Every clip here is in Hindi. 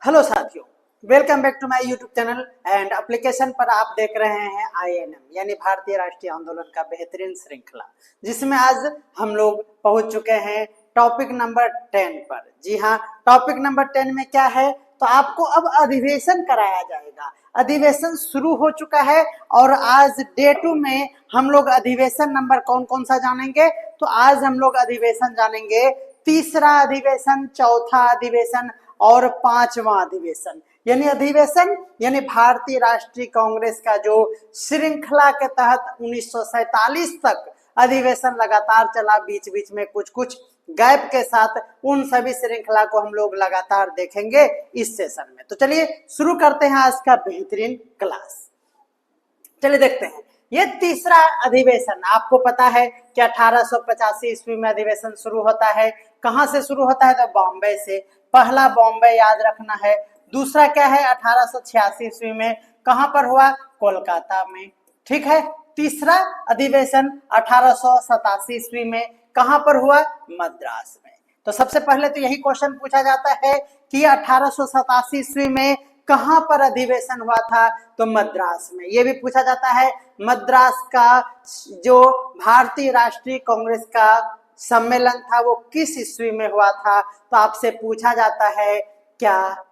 हेलो साथियों, welcome back to my YouTube channel and application पर आप देख रहे हैं आईएनएम यानी भारतीय राष्ट्रीय आंदोलन का बेहतरीन श्रृंखला, जिसमें आज हम लोग पहुंच चुके हैं टॉपिक नंबर 10 पर। जी हाँ, टॉपिक नंबर 10 में क्या है तो आपको अब अधिवेशन कराया जाएगा। अधिवेशन शुरू हो चुका है और आज डे 2 में हम लोग अधिवेशन नंबर कौन कौन सा जानेंगे। तो आज हम लोग अधिवेशन जानेंगे तीसरा अधिवेशन, चौथा अधिवेशन और पांचवा अधिवेशन। यानी अधिवेशन यानी भारतीय राष्ट्रीय कांग्रेस का जो श्रृंखला के तहत 1947 तक अधिवेशन लगातार चला, बीच बीच में कुछ कुछ गैप के साथ, उन सभी श्रृंखला को हम लोग लगातार देखेंगे इस सेशन में। तो चलिए शुरू करते हैं आज का बेहतरीन क्लास। चलिए देखते हैं ये तीसरा अधिवेशन। आपको पता है कि 1885 ईस्वी में अधिवेशन शुरू होता है। कहां से शुरू होता है तो बॉम्बे से। पहला बॉम्बे याद रखना है। दूसरा क्या है 1886 ईस्वी में कहां पर हुआ, कोलकाता में। ठीक है। तीसरा अधिवेशन 1887 ईस्वी में कहां पर हुआ, मद्रास में। तो सबसे पहले तो यही क्वेश्चन पूछा जाता है कि 1887 ईस्वी में कहां पर अधिवेशन हुआ था, तो मद्रास में। यह भी पूछा जाता है मद्रास का जो भारतीय राष्ट्रीय कांग्रेस का सम्मेलन था वो किस ईस्वी में हुआ था। तो आपसे पूछा जाता है क्या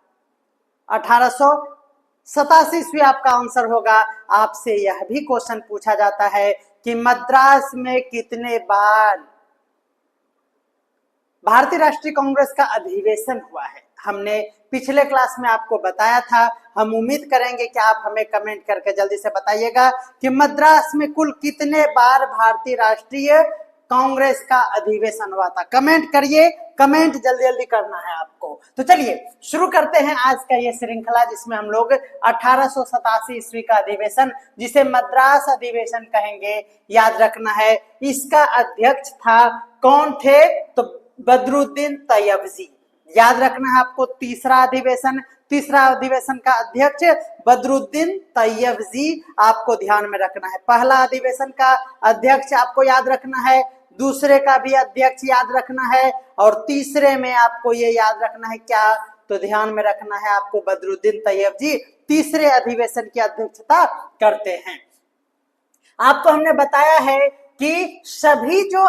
1887 ईस्वी आपका आंसर होगा। आपसे यह भी क्वेश्चन पूछा जाता है कि मद्रास में कितने बार भारतीय राष्ट्रीय कांग्रेस का अधिवेशन हुआ है। हमने पिछले क्लास में आपको बताया था। हम उम्मीद करेंगे कि आप हमें कमेंट करके जल्दी से बताइएगा कि मद्रास में कुल कितने बार भारतीय राष्ट्रीय कांग्रेस का अधिवेशन हुआ था। कमेंट करिए, कमेंट जल्दी जल्दी करना है आपको। तो चलिए शुरू करते हैं आज का ये श्रृंखला, जिसमें हम लोग 1887 ईस्वी का अधिवेशन, जिसे मद्रास अधिवेशन कहेंगे, याद रखना है। इसका अध्यक्ष था, कौन थे तो बदरुद्दीन तैयबजी। याद रखना है आपको। तीसरा अधिवेशन का अध्यक्ष बदरुद्दीन तैयबजी आपको ध्यान में रखना है। पहला अधिवेशन का अध्यक्ष आपको याद रखना है, दूसरे का भी अध्यक्ष याद रखना है, और तीसरे में आपको ये याद रखना है क्या, तो ध्यान में रखना है आपको बदरुद्दीन तैयबजी तीसरे अधिवेशन की अध्यक्षता करते हैं। आपको हमने बताया है कि सभी जो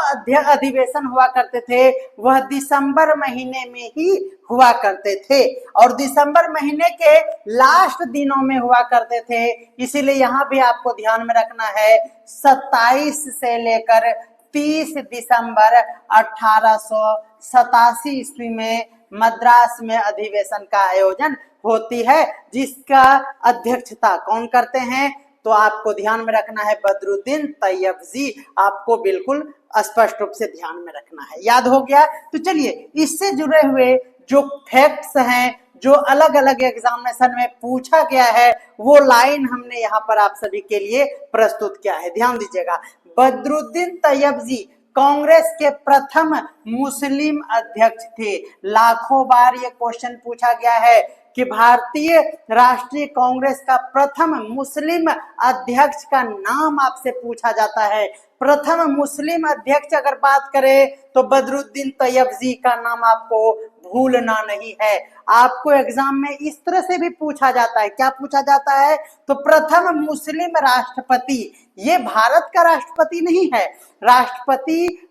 अधिवेशन हुआ करते थे वह दिसंबर महीने में ही हुआ करते थे, और दिसंबर महीने के लास्ट दिनों में हुआ करते थे। इसीलिए यहां भी आपको ध्यान में रखना है 27 से लेकर 30 दिसंबर 1887 ईस्वी में मद्रास में अधिवेशन का आयोजन होती है, जिसका अध्यक्षता कौन करते हैं, तो आपको ध्यान में रखना है बदरुद्दीन तैयबजी। आपको बिल्कुल स्पष्ट रूप से ध्यान में रखना है। याद हो गया। तो चलिए इससे जुड़े हुए जो फैक्ट्स हैं, जो अलग अलग एग्जामिनेशन में पूछा गया है, वो लाइन हमने यहाँ पर आप सभी के लिए प्रस्तुत किया है। ध्यान दीजिएगा। बदरुद्दीन तैयबजी कांग्रेस के प्रथम मुस्लिम अध्यक्ष थे। लाखों बार ये क्वेश्चन पूछा गया है कि भारतीय राष्ट्रीय कांग्रेस का प्रथम मुस्लिम अध्यक्ष का नाम आपसे पूछा जाता है। प्रथम मुस्लिम अध्यक्ष अगर बात करें तो बदरुद्दीन तैयबजी का नाम आपको भूलना नहीं है। आपको एग्जाम में इस तरह से भी पूछा जाता है। क्या पूछा जाता है तो प्रथम मुस्लिम राष्ट्रपति। ये भारत का राष्ट्रपति नहीं है। राष्ट्रपति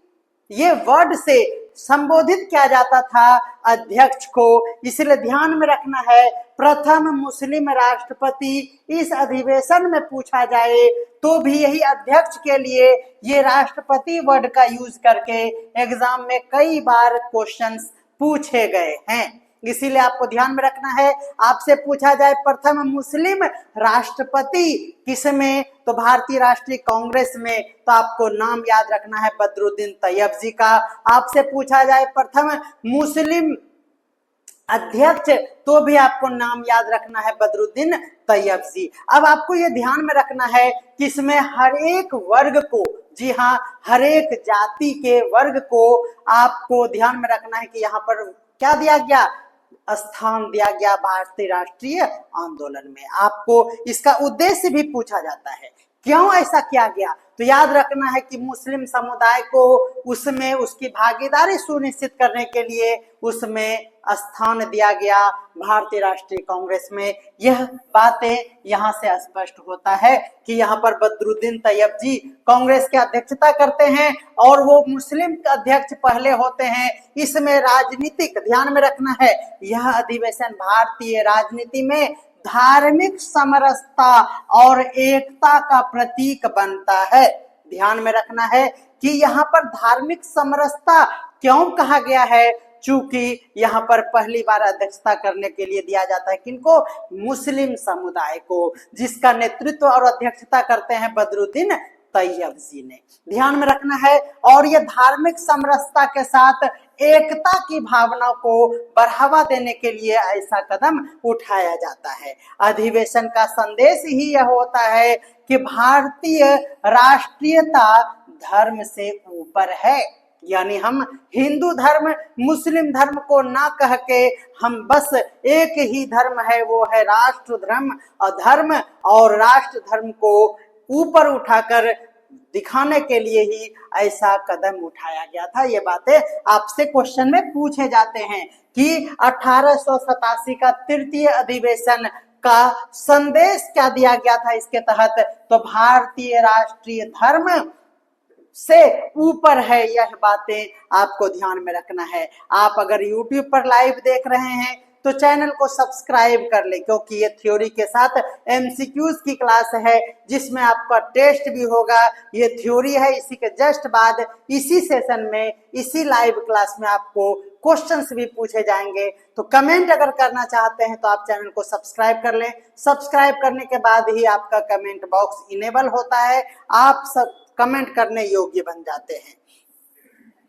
ये वर्ड से संबोधित किया जाता था अध्यक्ष को, इसलिए ध्यान में रखना है प्रथम मुस्लिम राष्ट्रपति इस अधिवेशन में पूछा जाए तो भी यही अध्यक्ष के लिए ये राष्ट्रपति वर्ड का यूज करके एग्जाम में कई बार क्वेश्चंस पूछे गए हैं। इसीलिए आपको ध्यान में रखना है। आपसे पूछा जाए प्रथम मुस्लिम राष्ट्रपति किसमें, तो भारतीय राष्ट्रीय कांग्रेस में, तो आपको नाम याद रखना है बदरुद्दीन तैयबजी का। आपसे पूछा जाए प्रथम मुस्लिम अध्यक्ष तो भी आपको नाम याद रखना है बदरुद्दीन तैयबजी। अब आपको यह ध्यान में रखना है कि इसमें हर एक वर्ग को, जी हाँ, हर एक जाति के वर्ग को आपको ध्यान में रखना है कि यहाँ पर क्या दिया गया, स्थान दिया गया भारतीय राष्ट्रीय आंदोलन में। आपको इसका उद्देश्य भी पूछा जाता है क्यों ऐसा किया गया? तो याद रखना है कि मुस्लिम समुदाय को उसमें उसकी भागीदारी सुनिश्चित करने के लिए उसमें स्थान दिया गया भारतीय राष्ट्रीय कांग्रेस में। यह बातें यहाँ से स्पष्ट होता है कि यहाँ पर बदरुद्दीन तैयब जी कांग्रेस की अध्यक्षता करते हैं और वो मुस्लिम अध्यक्ष पहले होते हैं। इसमें राजनीतिक ध्यान में रखना है, यह अधिवेशन भारतीय राजनीति में धार्मिक समरसता और एकता का प्रतीक बनता है। ध्यान में रखना है कि यहाँ पर धार्मिक समरसता क्यों कहा गया है? चूंकि यहाँ पर पहली बार अध्यक्षता करने के लिए दिया जाता है किनको? मुस्लिम समुदाय को, जिसका नेतृत्व और अध्यक्षता करते हैं बदरुद्दीन तैयब जी ने। ध्यान में रखना है। और यह धार्मिक समरसता के साथ एकता की भावना को बढ़ावा देने के लिए ऐसा कदम उठाया जाता है। अधिवेशन का संदेश ही यह होता है कि भारतीय राष्ट्रीयता धर्म से ऊपर है, यानी हम हिंदू धर्म मुस्लिम धर्म को ना कह के हम बस एक ही धर्म है, वो है राष्ट्र धर्म और राष्ट्र धर्म को ऊपर उठाकर दिखाने के लिए ही ऐसा कदम उठाया गया था। ये बातें आपसे क्वेश्चन में पूछे जाते हैं कि 1887 का तृतीय अधिवेशन का संदेश क्या दिया गया था इसके तहत? तो भारतीय राष्ट्रीय धर्म से ऊपर है। यह बातें आपको ध्यान में रखना है। आप अगर YouTube पर लाइव देख रहे हैं तो चैनल को सब्सक्राइब कर ले, क्योंकि ये थ्योरी के साथ MCQs की क्लास है जिसमें आपका टेस्ट भी होगा। ये थ्योरी है, इसी के जस्ट बाद इसी सेशन में इसी लाइव क्लास में आपको क्वेश्चंस भी पूछे जाएंगे। तो कमेंट अगर करना चाहते हैं तो आप चैनल को सब्सक्राइब कर लें। सब्सक्राइब करने के बाद ही आपका कमेंट बॉक्स इनेबल होता है, आप सब कमेंट करने योग्य बन जाते हैं।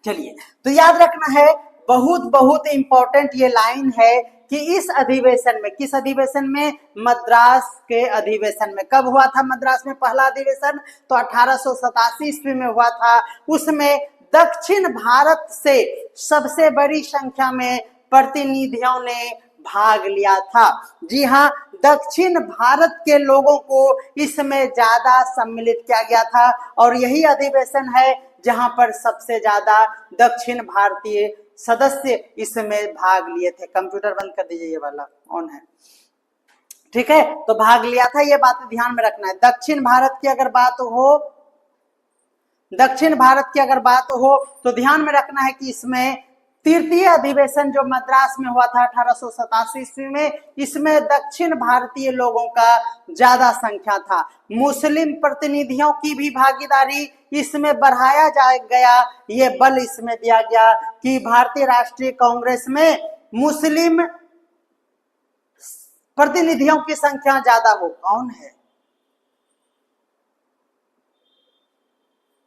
चलिए, तो याद रखना है, बहुत इंपॉर्टेंट ये लाइन है कि इस अधिवेशन में, किस अधिवेशन में? मद्रास के अधिवेशन में। कब हुआ था मद्रास में पहला अधिवेशन? तो 1887 ईस्वी में हुआ था। उसमें दक्षिण भारत से सबसे बड़ी संख्या में प्रतिनिधियों ने भाग लिया था। जी हाँ, दक्षिण भारत के लोगों को इसमें ज्यादा सम्मिलित किया गया था और यही अधिवेशन है जहां पर सबसे ज्यादा दक्षिण भारतीय सदस्य इसमें भाग लिए थे। कंप्यूटर बंद कर दीजिए, ये वाला ऑन है, ठीक है? तो भाग लिया था, ये बात ध्यान में रखना है। दक्षिण भारत की अगर बात हो तो ध्यान में रखना है कि इसमें तृतीय अधिवेशन जो मद्रास में हुआ था 1887 ईस्वी में, इसमें दक्षिण भारतीय लोगों का ज्यादा संख्या था। मुस्लिम प्रतिनिधियों की भी भागीदारी इसमें बढ़ाया गया। ये बल इसमें दिया गया कि भारतीय राष्ट्रीय कांग्रेस में मुस्लिम प्रतिनिधियों की संख्या ज्यादा हो। कौन है?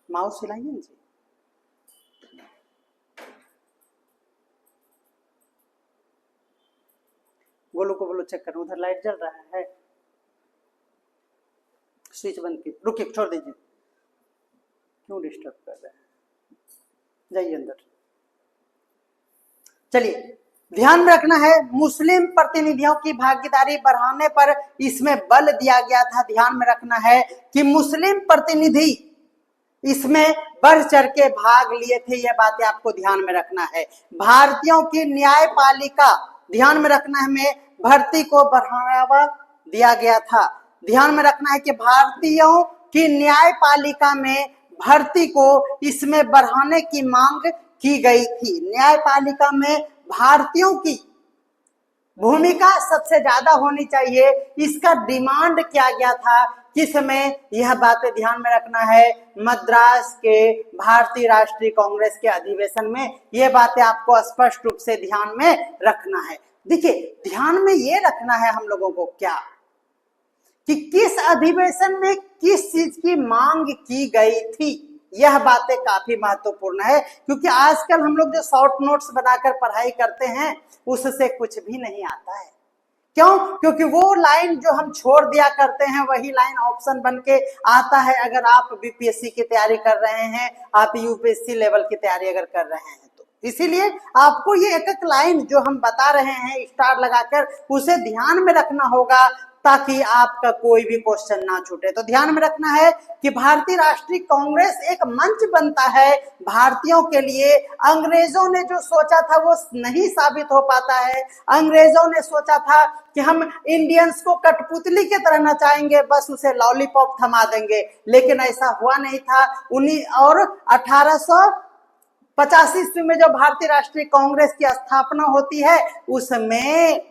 माउस हिलाइए जी। बोलो को बोलो, चेक करो, उधर लाइट जल रहा है, स्विच बंद की, रुकिए, छोड़ दीजिए, क्यों डिस्टर्ब कर रहे हैं, जाइए अंदर। चलिए, ध्यान में रखना है, मुस्लिम प्रतिनिधियों की भागीदारी बढ़ाने पर इसमें बल दिया गया था। ध्यान में रखना है कि मुस्लिम प्रतिनिधि इसमें बढ़ चढ़ के भाग लिए थे। यह बातें आपको ध्यान में रखना है। भारतीयों की न्यायपालिका, ध्यान में रखना है, में भर्ती को बढ़ावा दिया गया था। ध्यान में रखना है कि भारतीयों की न्यायपालिका में भर्ती को इसमें बढ़ाने की मांग की गई थी। न्यायपालिका में भारतीयों की भूमिका सबसे ज्यादा होनी चाहिए, इसका डिमांड किया गया था। किसमें? यह बातें ध्यान में रखना है, मद्रास के भारतीय राष्ट्रीय कांग्रेस के अधिवेशन में। यह बातें आपको स्पष्ट रूप से ध्यान में रखना है। देखिए, ध्यान में ये रखना है हम लोगों को क्या, कि किस अधिवेशन में किस चीज की मांग की गई थी। यह बातें काफी महत्वपूर्ण है, क्योंकि आजकल हम लोग जो शॉर्ट नोट्स बनाकर पढ़ाई करते हैं उससे कुछ भी नहीं आता है। क्यों? क्योंकि वो लाइन जो हम छोड़ दिया करते हैं वही लाइन ऑप्शन बन के आता है। अगर आप बीपीएससी की तैयारी कर रहे हैं, आप यूपीएससी लेवल की तैयारी अगर कर रहे हैं, तो इसीलिए आपको ये एक एक लाइन जो हम बता रहे हैं स्टार लगाकर, उसे ध्यान में रखना होगा, ताकि आपका कोई भी क्वेश्चन ना छूटे। तो ध्यान में रखना है कि भारतीय राष्ट्रीय कांग्रेस एक मंच बनता है भारतीयों के लिए। अंग्रेजों ने जो सोचा था वो नहीं साबित हो पाता है। अंग्रेजों ने सोचा था कि हम इंडियंस को कठपुतली की तरह नचाएंगे, बस उसे लॉलीपॉप थमा देंगे, लेकिन ऐसा हुआ नहीं था। 1885 ईस्वी में जो भारतीय राष्ट्रीय कांग्रेस की स्थापना होती है, उसमें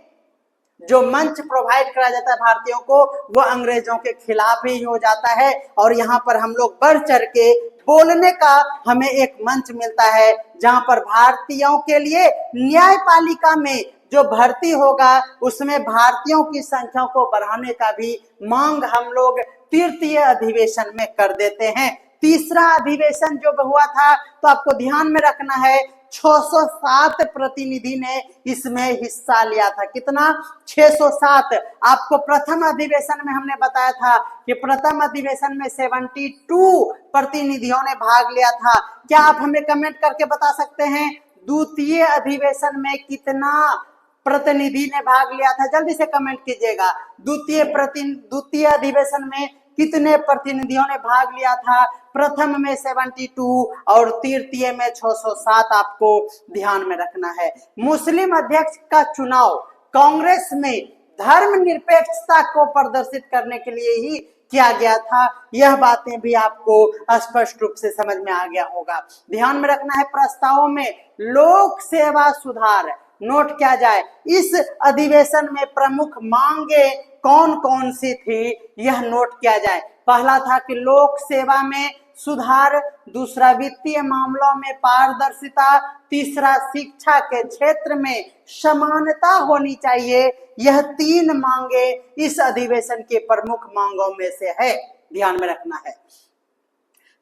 जो मंच प्रोवाइड करा जाता है भारतीयों को, वो अंग्रेजों के खिलाफ ही हो जाता है। और यहाँ पर हम लोग बढ़ चढ़ के बोलने का हमें एक मंच मिलता है, जहां पर भारतीयों के लिए न्यायपालिका में जो भर्ती होगा उसमें भारतीयों की संख्या को बढ़ाने का भी मांग हम लोग तृतीय अधिवेशन में कर देते हैं। तीसरा अधिवेशन जो हुआ था, तो आपको ध्यान में रखना है 607 प्रतिनिधि ने इसमें हिस्सा लिया था। कितना? 607। आपको प्रथम अधिवेशन में हमने बताया था कि प्रथम अधिवेशन में 72 प्रतिनिधियों ने भाग लिया था। क्या आप हमें कमेंट करके बता सकते हैं द्वितीय अधिवेशन में कितना प्रतिनिधि ने भाग लिया था? जल्दी से कमेंट कीजिएगा। द्वितीय अधिवेशन में कितने प्रतिनिधियों ने भाग लिया था? प्रथम में 72 और तृतीय में 607। आपको ध्यान में रखना है। मुस्लिम अध्यक्ष का चुनाव कांग्रेस में धर्मनिरपेक्षता को प्रदर्शित करने के लिए ही किया गया था। यह बातें भी आपको स्पष्ट रूप से समझ में आ गया होगा। ध्यान में रखना है प्रस्तावों में लोक सेवा सुधार नोट किया जाए। इस अधिवेशन में प्रमुख मांगे कौन कौन सी थी, यह नोट किया जाए। पहला था कि लोक सेवा में सुधार, दूसरा वित्तीय मामलों में पारदर्शिता, तीसरा शिक्षा के क्षेत्र में समानता होनी चाहिए। यह 3 मांगे इस अधिवेशन के प्रमुख मांगों में से है। ध्यान में रखना है।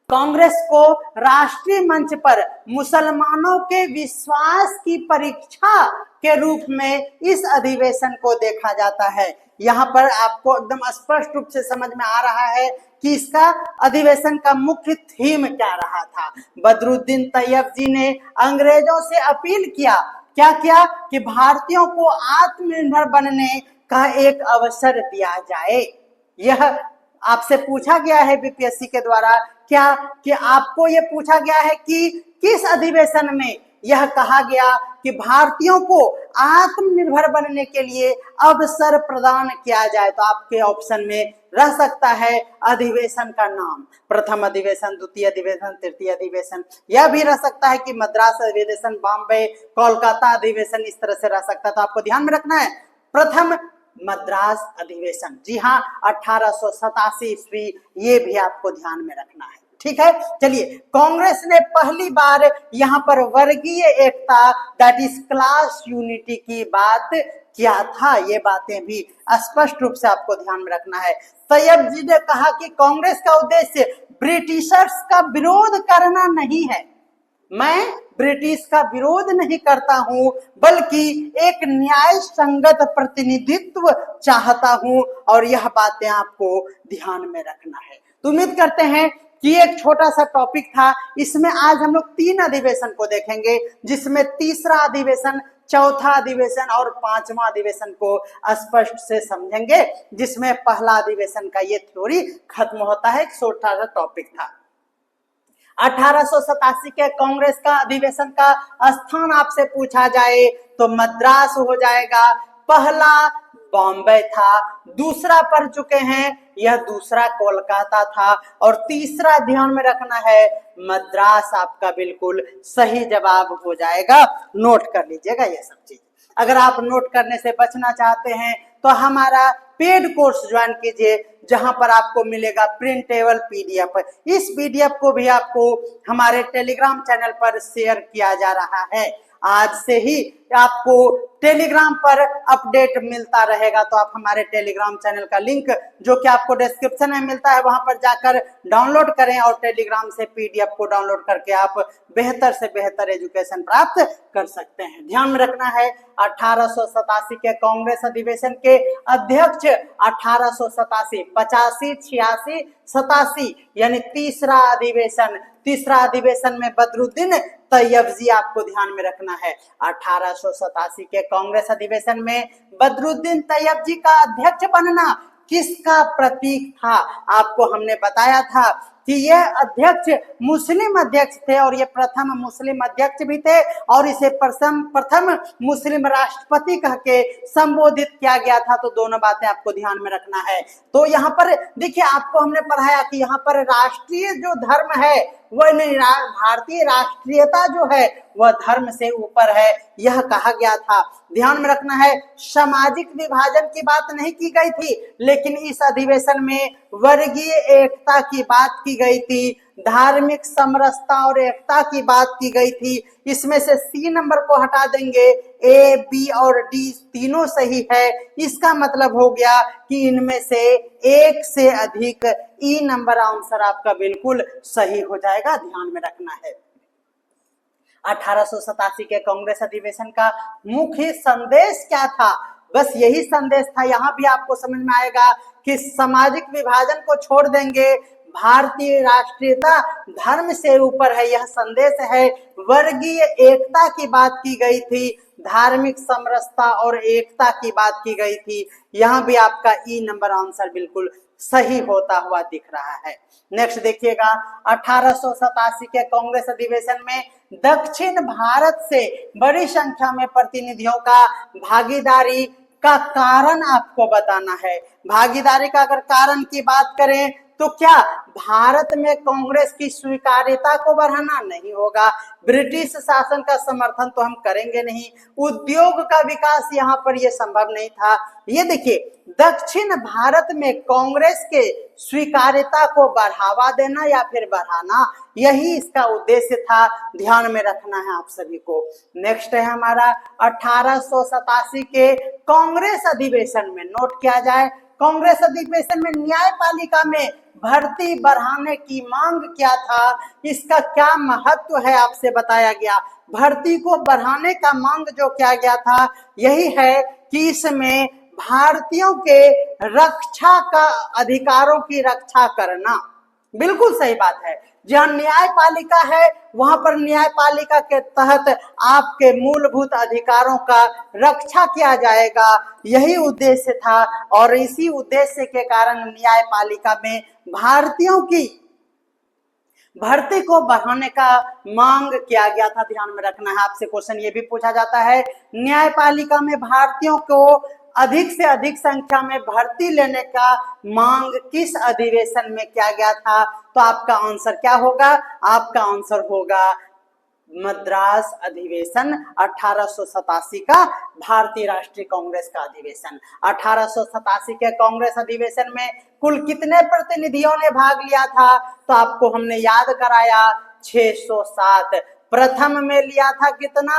कांग्रेस को राष्ट्रीय मंच पर मुसलमानों के विश्वास की परीक्षा के रूप में इस अधिवेशन को देखा जाता है। यहाँ पर आपको एकदम स्पष्ट रूप से समझ में आ रहा है कि इसका अधिवेशन का मुख्य थीम क्या रहा था। बदरुद्दीन तैयब जी ने अंग्रेजों से अपील किया, क्या किया कि भारतीयों को आत्मनिर्भर बनने का एक अवसर दिया जाए। यह आपसे पूछा गया है बीपीएससी के द्वारा, क्या कि आपको यह पूछा गया है कि किस अधिवेशन में यह कहा गया कि भारतीयों को आत्मनिर्भर बनने के लिए अवसर प्रदान किया जाए। तो आपके ऑप्शन में रह सकता है अधिवेशन का नाम, प्रथम अधिवेशन, द्वितीय अधिवेशन, तृतीय अधिवेशन। यह भी रह सकता है कि मद्रास अधिवेशन, बॉम्बे, कोलकाता अधिवेशन, इस तरह से रह सकता है। तो आपको ध्यान में रखना है प्रथम मद्रास अधिवेशन, जी हाँ 1887 ईस्वी, ये भी आपको ध्यान में रखना है। ठीक है, चलिए कांग्रेस ने पहली बार यहाँ पर वर्गीय एकता दैट इज क्लास यूनिटी की बात किया था। ये बातें भी स्पष्ट रूप से आपको ध्यान में रखना है। तैयब जी ने कहा कि कांग्रेस का उद्देश्य ब्रिटिशर्स का विरोध करना नहीं है। मैं ब्रिटिश का विरोध नहीं करता हूं, बल्कि एक न्याय संगत प्रतिनिधित्व चाहता हूं, और यह बातें आपको ध्यान में रखना है। तो उम्मीद करते हैं कि एक छोटा सा टॉपिक था, इसमें आज हम लोग 3 अधिवेशन को देखेंगे, जिसमें तीसरा अधिवेशन, चौथा अधिवेशन और 5वां अधिवेशन को स्पष्ट से समझेंगे, जिसमें पहला अधिवेशन का ये थ्योरी खत्म होता है। एक छोटा सा टॉपिक था। 1887 के कांग्रेस का अधिवेशन का स्थान आपसे पूछा जाए तो मद्रास हो जाएगा। पहला बॉम्बे था, दूसरा पढ़ चुके हैं, यह दूसरा कोलकाता था, और तीसरा ध्यान में रखना है मद्रास आपका बिल्कुल सही जवाब हो जाएगा। नोट कर लीजिएगा ये सब चीज। अगर आप नोट करने से बचना चाहते हैं तो हमारा पेड कोर्स ज्वाइन कीजिए, जहां पर आपको मिलेगा प्रिंटेबल पीडीएफ। इस पीडीएफ को भी आपको हमारे टेलीग्राम चैनल पर शेयर किया जा रहा है। आज से ही आपको टेलीग्राम पर अपडेट मिलता रहेगा, तो आप हमारे टेलीग्राम चैनल का लिंक जो कि आपको डिस्क्रिप्शन में मिलता है, वहां पर जाकर डाउनलोड करें और टेलीग्राम से पीडीएफ को डाउनलोड करके आप बेहतर से बेहतर एजुकेशन प्राप्त कर सकते हैं। ध्यान में रखना है 1887 के कांग्रेस अधिवेशन के अध्यक्ष 1887, 85, 86, 87 यानी तीसरा अधिवेशन में बदरुद्दीन तैयबजी आपको ध्यान में रखना है। 1887 के कांग्रेस अधिवेशन में बदरुद्दीन तैयबजी का अध्यक्ष बनना किसका प्रतीक था? आपको हमने बताया था कि यह अध्यक्ष मुस्लिम अध्यक्ष थे और ये प्रथम मुस्लिम अध्यक्ष भी थे और इसे प्रथम मुस्लिम राष्ट्रपति कह के संबोधित किया गया था। तो दोनों बातें आपको ध्यान में रखना है। तो यहाँ पर देखिए, आपको हमने पढ़ाया कि यहाँ पर राष्ट्रीय जो धर्म है वह नहीं, भारतीय राष्ट्रीयता जो है वह धर्म से ऊपर है, यह कहा गया था। ध्यान में रखना है, सामाजिक विभाजन की बात नहीं की गई थी, लेकिन इस अधिवेशन में वर्गीय एकता की बात की गई थी, धार्मिक समरसता और एकता की बात की गई थी। इसमें से सी नंबर को हटा देंगे, ए, बी और डी तीनों सही है। इसका मतलब हो गया कि इनमें से एक से अधिक ई नंबर आंसर आपका बिल्कुल सही हो जाएगा, ध्यान में रखना है। 1887 के कांग्रेस अधिवेशन का मुख्य संदेश क्या था? बस यही संदेश था। यहाँ भी आपको समझ में आएगा कि सामाजिक विभाजन को छोड़ देंगे, भारतीय राष्ट्रीयता धर्म से ऊपर है, यह संदेश है। वर्गीय एकता की बात की गई थी, धार्मिक समरसता और एकता की बात की गई थी। यहाँ भी आपका ई नंबर आंसर बिल्कुल सही होता हुआ दिख रहा है। नेक्स्ट देखिएगा, 1887 के कांग्रेस अधिवेशन में दक्षिण भारत से बड़ी संख्या में प्रतिनिधियों का भागीदारी का कारण आपको बताना है। भागीदारी का अगर कारण की बात करें तो क्या भारत में कांग्रेस की स्वीकार्यता को बढ़ाना? नहीं होगा। ब्रिटिश शासन का समर्थन तो हम करेंगे नहीं। उद्योग का विकास यहाँ पर यह संभव नहीं था। ये देखिए, दक्षिण भारत में कांग्रेस के स्वीकार्यता को बढ़ावा देना या फिर बढ़ाना, यही इसका उद्देश्य था। ध्यान में रखना है आप सभी को। नेक्स्ट है हमारा 1887 के कांग्रेस अधिवेशन में, नोट किया जाए, कांग्रेस अधिवेशन में न्यायपालिका में भर्ती बढ़ाने की मांग क्या था, इसका क्या महत्व है आपसे बताया गया। भर्ती को बढ़ाने का मांग जो किया गया था यही है कि इसमें भारतीयों के रक्षा का अधिकारों की रक्षा करना, बिल्कुल सही बात है। जहां न्यायपालिका है वहां पर न्यायपालिका के तहत आपके मूलभूत अधिकारों का रक्षा किया जाएगा, यही उद्देश्य था। और इसी उद्देश्य के कारण न्यायपालिका में भारतीयों की भर्ती को बढ़ाने का मांग किया गया था। ध्यान में रखना है। आपसे क्वेश्चन ये भी पूछा जाता है, न्यायपालिका में भारतीयों को अधिक से अधिक संख्या में भर्ती लेने का मांग किस अधिवेशन में किया गया था? तो आपका आंसर क्या होगा? आपका आंसर होगा मद्रास अधिवेशन 1887 का, भारतीय राष्ट्रीय कांग्रेस का अधिवेशन। 1887 के कांग्रेस अधिवेशन में कुल कितने प्रतिनिधियों ने भाग लिया था? तो आपको हमने याद कराया 607। प्रथम में लिया था कितना?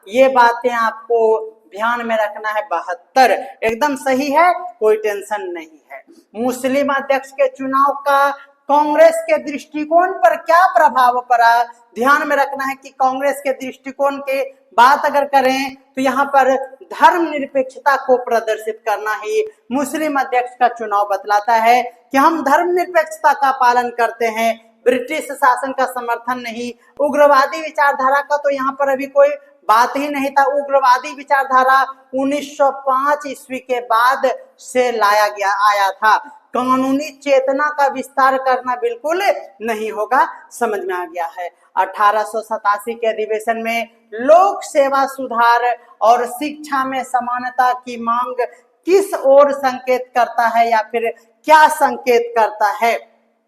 ये बातें आपको ध्यान में रखना है, 72। एकदम सही है, कोई टेंशन नहीं है। मुस्लिम अध्यक्ष के चुनाव का कांग्रेस के दृष्टिकोण पर क्या प्रभाव पड़ा? ध्यान में रखना है कि कांग्रेस के दृष्टिकोण के बात अगर करें तो यहाँ पर धर्मनिरपेक्षता को प्रदर्शित करना ही मुस्लिम अध्यक्ष का चुनाव बतलाता है कि हम धर्मनिरपेक्षता का पालन करते हैं, ब्रिटिश शासन का समर्थन नहीं। उग्रवादी विचारधारा का तो यहाँ पर अभी कोई बात ही नहीं था। उग्रवादी विचारधारा 1905 ईस्वी के बाद से आया था। कानूनी चेतना का विस्तार करना बिल्कुल नहीं होगा, समझ में आ गया है। 1887 के अधिवेशन में लोक सेवा सुधार और शिक्षा में समानता की मांग किस ओर संकेत करता है या फिर क्या संकेत करता है?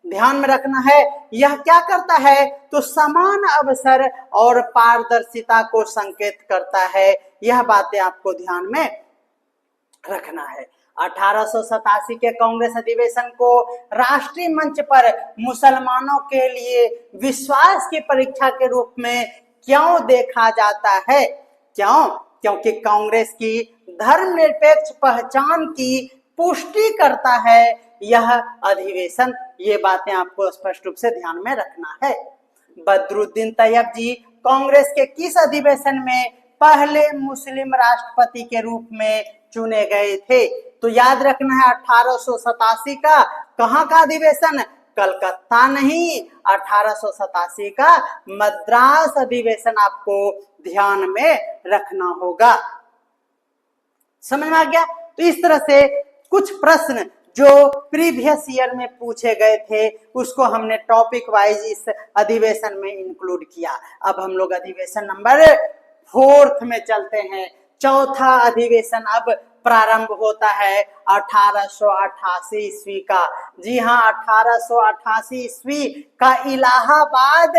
ध्यान में रखना है, यह क्या करता है? तो समान अवसर और पारदर्शिता को संकेत करता है। यह बातें आपको ध्यान में रखना है। 1887 के कांग्रेस अधिवेशन को राष्ट्रीय मंच पर मुसलमानों के लिए विश्वास की परीक्षा के रूप में क्यों देखा जाता है? क्यों? क्योंकि कांग्रेस की धर्मनिरपेक्ष पहचान की पुष्टि करता है यह अधिवेशन। ये बातें आपको स्पष्ट रूप से ध्यान में रखना है। बदरुद्दीन तैयब जी कांग्रेस के किस अधिवेशन में पहले मुस्लिम राष्ट्रपति के रूप में चुने गए थे? तो याद रखना है 1887 का कहाँ का अधिवेशन? कलकत्ता नहीं, 1887 का मद्रास अधिवेशन आपको ध्यान में रखना होगा। समझ में आ गया? तो इस तरह से कुछ प्रश्न जो प्रीवियस ईयर में पूछे गए थे उसको हमने टॉपिक वाइज इस अधिवेशन में इंक्लूड किया। अब हम लोग अधिवेशन नंबर 4 में चलते हैं। चौथा अधिवेशन अब प्रारंभ होता है 1888 ईस्वी का। जी हाँ, 1888 ईस्वी का इलाहाबाद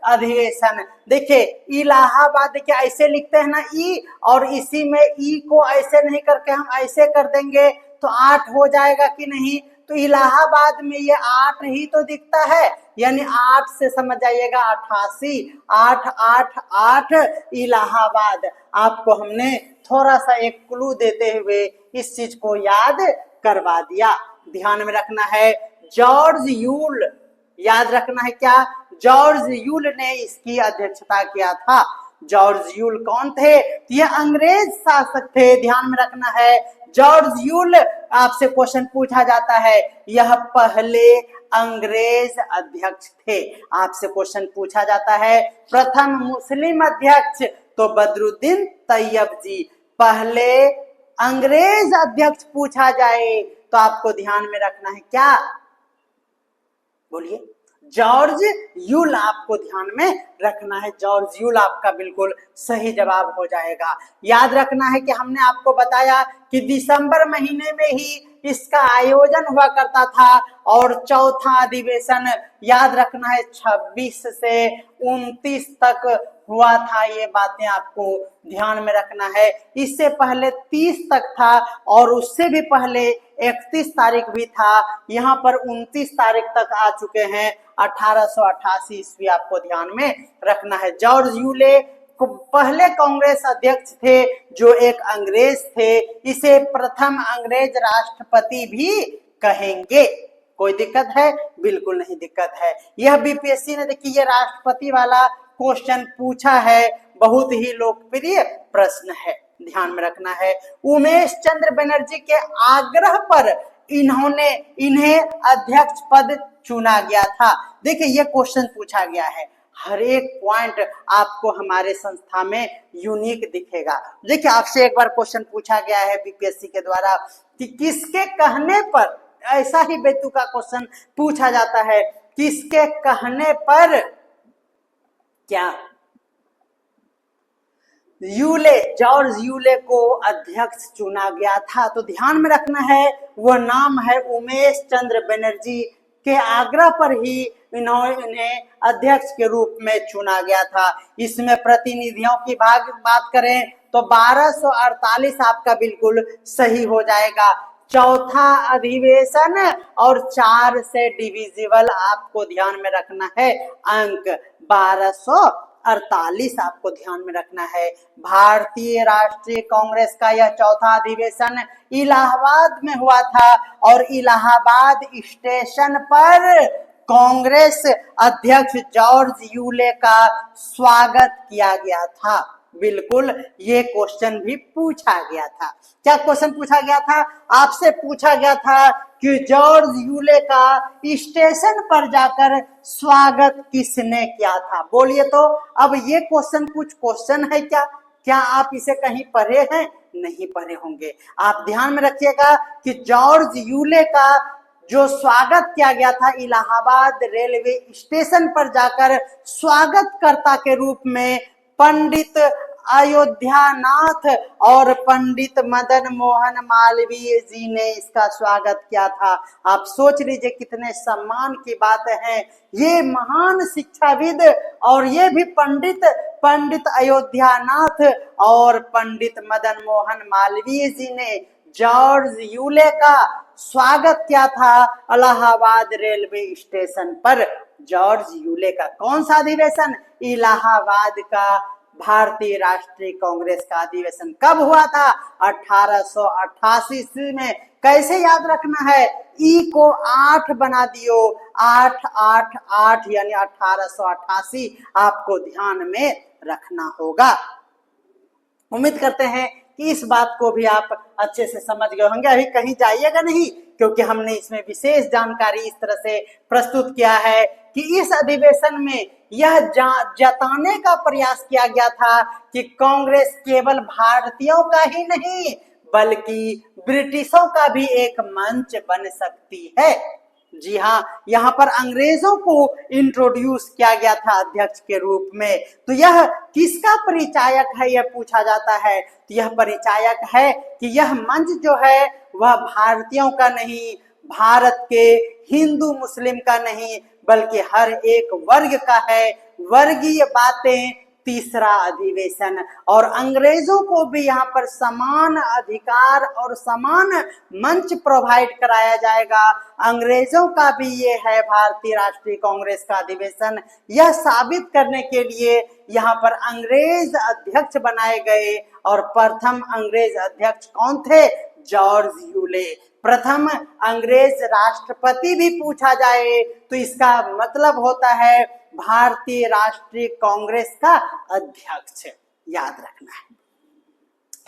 अधिवेशन। देखिए इलाहाबाद, देखिए ऐसे लिखते हैं ना ई, और इसी में ई को ऐसे नहीं करके हम ऐसे कर देंगे तो 8 हो जाएगा कि नहीं? तो इलाहाबाद में ये 8 ही तो दिखता है, यानी 8 से समझ जाइएगा 88, 8 8 8 इलाहाबाद। आपको हमने थोड़ा सा एक क्लू देते हुए इस चीज को याद करवा दिया। ध्यान में रखना है जॉर्ज यूल, याद रखना है क्या? जॉर्ज यूल ने इसकी अध्यक्षता किया था। जॉर्ज यूल कौन थे? ये अंग्रेज शासक थे। ध्यान में रखना है जॉर्ज यूल, आपसे क्वेश्चन पूछा जाता है, यह पहले अंग्रेज अध्यक्ष थे। आपसे क्वेश्चन पूछा जाता है प्रथम मुस्लिम अध्यक्ष, तो बदरुद्दीन तैयब जी। पहले अंग्रेज अध्यक्ष पूछा जाए तो आपको ध्यान में रखना है क्या? बोलिए। जॉर्ज यूल आपको ध्यान में रखना है। जॉर्ज यूल आपका बिल्कुल सही जवाब हो जाएगा। याद रखना है कि हमने आपको बताया कि दिसंबर महीने में ही इसका आयोजन हुआ करता था, और चौथा अधिवेशन याद रखना है 26 से 29 तक हुआ था। ये बातें आपको ध्यान में रखना है। इससे पहले 30 तक था, और उससे भी पहले 31 तारीख भी था। यहाँ पर 29 तारीख तक आ चुके हैं। 1888 ईस्वी आपको ध्यान में रखना है। जॉर्ज यूले पहले कांग्रेस अध्यक्ष थे जो एक अंग्रेज थे। इसे प्रथम अंग्रेज राष्ट्रपति भी कहेंगे। कोई दिक्कत है? बिल्कुल नहीं दिक्कत है। यह बीपीएससी ने देखिए ये राष्ट्रपति वाला क्वेश्चन पूछा है, बहुत ही लोकप्रिय प्रश्न है, ध्यान में रखना है। उमेश चंद्र बनर्जी के आग्रह पर इन्हें अध्यक्ष पद चुना गया था। देखिए ये क्वेश्चन पूछा गया है, हर एक पॉइंट आपको हमारे संस्था में यूनिक दिखेगा। देखिए आपसे एक बार क्वेश्चन पूछा गया है बीपीएससी के द्वारा कि किसके कहने पर, ऐसा ही बेतुका क्वेश्चन पूछा जाता है, किसके कहने पर क्या जॉर्ज यूले को अध्यक्ष चुना गया था? तो ध्यान में रखना है वह नाम है उमेश चंद्र बनर्जी के आग्रह पर ही इन्हें अध्यक्ष के रूप में चुना गया था। इसमें प्रतिनिधियों की बात करें तो 1248 आपका बिल्कुल सही हो जाएगा। चौथा अधिवेशन और 4 से डिविजिबल आपको ध्यान में रखना है। अंक 1248 आपको ध्यान में रखना है। भारतीय राष्ट्रीय कांग्रेस का यह चौथा अधिवेशन इलाहाबाद में हुआ था, और इलाहाबाद स्टेशन पर कांग्रेस अध्यक्ष जॉर्ज यूले का स्वागत किया गया था। बिल्कुल ये क्वेश्चन भी पूछा गया था। क्या क्वेश्चन पूछा गया था? आपसे पूछा गया था कि जॉर्ज यूले का स्टेशन पर जाकर स्वागत किसने किया था? बोलिए तो। अब ये क्वेश्चन कुछ क्वेश्चन है क्या आप इसे कहीं पढ़े हैं? नहीं पढ़े होंगे। आप ध्यान में रखिएगा कि जॉर्ज यूले का जो स्वागत किया गया था इलाहाबाद रेलवे स्टेशन पर जाकर स्वागतकर्ता के रूप में पंडित अयोध्यानाथ और पंडित मदन मोहन मालवीय जी ने इसका स्वागत किया था। आप सोच लीजिए कितने सम्मान की बात है। ये महान शिक्षाविद और ये भी पंडित अयोध्यानाथ और पंडित मदन मोहन मालवीय जी ने जॉर्ज यूले का स्वागत किया था इलाहाबाद रेलवे स्टेशन पर। जॉर्ज यूले का कौन सा अधिवेशन? इलाहाबाद का भारतीय राष्ट्रीय कांग्रेस का अधिवेशन कब हुआ था? 1888 ईस्वी में। कैसे याद रखना है? ई को 8 बना दियो, 8 8 8 यानी 1888 आपको ध्यान में रखना होगा। उम्मीद करते हैं कि इस बात को भी आप अच्छे से समझ गए होंगे। अभी कहीं जाइएगा नहीं, क्योंकि हमने इसमें विशेष जानकारी इस तरह से प्रस्तुत किया है कि इस अधिवेशन में यह जताने का प्रयास किया गया था कि कांग्रेस केवल भारतीयों का ही नहीं बल्कि ब्रिटिशों का भी एक मंच बन सकती है। जी हाँ, यहाँ पर अंग्रेजों को इंट्रोड्यूस किया गया था अध्यक्ष के रूप में। तो यह किसका परिचायक है, यह पूछा जाता है। तो यह परिचायक है कि यह मंच जो है वह भारतीयों का नहीं, भारत के हिंदू मुस्लिम का नहीं, बल्कि हर एक वर्ग का है। वर्गीय बातें तीसरा अधिवेशन, और अंग्रेजों को भी यहाँ पर समान अधिकार और समान मंच प्रोवाइड कराया जाएगा। अंग्रेजों का भी ये है भारतीय राष्ट्रीय कांग्रेस का अधिवेशन। यह साबित करने के लिए यहाँ पर अंग्रेज अध्यक्ष बनाए गए, और प्रथम अंग्रेज अध्यक्ष कौन थे? George Yule. प्रथम अंग्रेज राष्ट्रपति भी पूछा जाए तो इसका मतलब होता है भारतीय राष्ट्रीय कांग्रेस का अध्यक्ष, याद रखना है।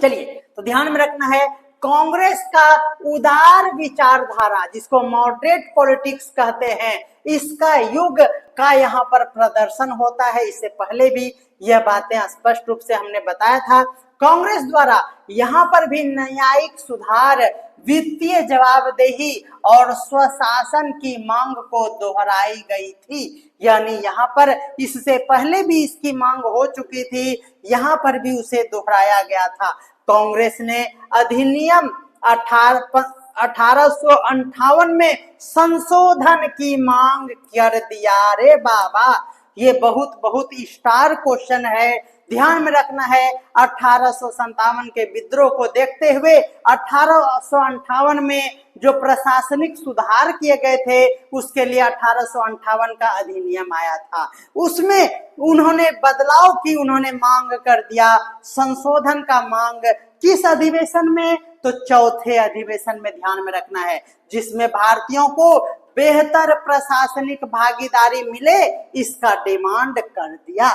चलिए, तो ध्यान में रखना है कांग्रेस का उदार विचारधारा, जिसको मॉडरेट पॉलिटिक्स कहते हैं, इसका युग का यहाँ पर प्रदर्शन होता है। इससे पहले भी यह बातें स्पष्ट रूप से हमने बताया था। कांग्रेस द्वारा यहाँ पर भी न्यायिक सुधार, वित्तीय जवाबदेही और स्वशासन की मांग को दोहराई गई थी। यानी यहाँ पर इससे पहले भी इसकी मांग हो चुकी थी, यहाँ पर भी उसे दोहराया गया था। कांग्रेस ने अधिनियम 1858 में संशोधन की मांग कर दिया। रे बाबा, ये बहुत स्टार क्वेश्चन है, ध्यान में रखना है। 1857 के विद्रोह को देखते हुए 1858 में जो प्रशासनिक सुधार किए गए थे, उसके लिए 1858 का अधिनियम आया था। उसमें उन्होंने बदलाव की, उन्होंने मांग कर दिया संशोधन का मांग। किस अधिवेशन में? तो चौथे अधिवेशन में, ध्यान में रखना है, जिसमें भारतीयों को बेहतर प्रशासनिक भागीदारी मिले, इसका डिमांड कर दिया।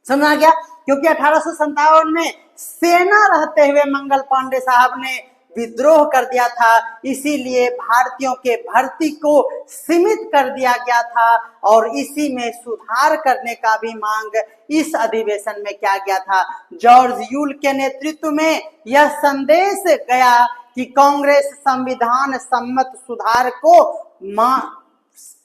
समझा गया? क्योंकि 1857 में सेना रहते हुए मंगल पांडे साहब ने विद्रोह कर दिया था, इसीलिए भारतीयों के भर्ती को सीमित कर दिया गया था, और इसी में सुधार करने का भी मांग इस अधिवेशन में किया गया था। जॉर्ज यूल के नेतृत्व में यह संदेश गया कि कांग्रेस संविधान सम्मत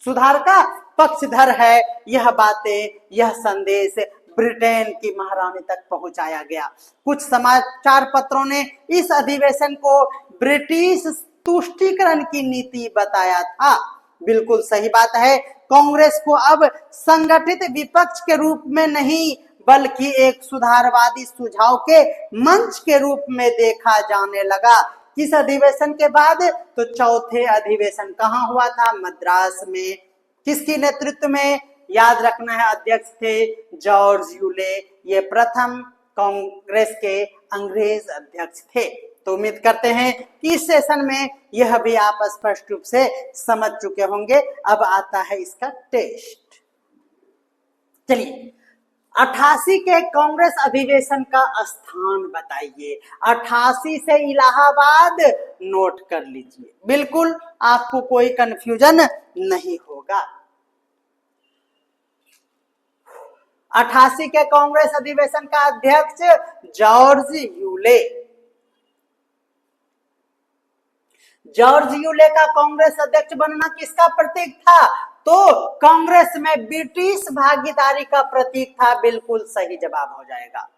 सुधार का पक्षधर है। यह बातें, यह संदेश ब्रिटेन की महारानी तक पहुंचाया गया। कुछ समाचार पत्रों ने इस अधिवेशन को ब्रिटिश तुष्टीकरण की नीति बताया था। बिल्कुल सही बात है। कांग्रेस को अब संगठित विपक्ष के रूप में नहीं, बल्कि एक सुधारवादी सुझाव के मंच के रूप में देखा जाने लगा। किस अधिवेशन के बाद? तो चौथे अधिवेशन। कहाँ हुआ था? मद्रास में। किसकी नेतृत्व में? याद रखना है, अध्यक्ष थे जॉर्ज यूले। ये प्रथम कांग्रेस के अंग्रेज अध्यक्ष थे। तो उम्मीद करते हैं कि इस सेशन में यह भी आप स्पष्ट रूप से समझ चुके होंगे। अब आता है इसका टेस्ट। चलिए, 88 के कांग्रेस अधिवेशन का स्थान बताइए। 88 से इलाहाबाद नोट कर लीजिए, बिल्कुल आपको कोई कंफ्यूजन नहीं होगा। 88 के कांग्रेस अधिवेशन का अध्यक्ष जॉर्ज यूले। जॉर्ज यूले का कांग्रेस अध्यक्ष बनना किसका प्रतीक था? तो कांग्रेस में ब्रिटिश भागीदारी का प्रतीक था। बिल्कुल सही जवाब हो जाएगा।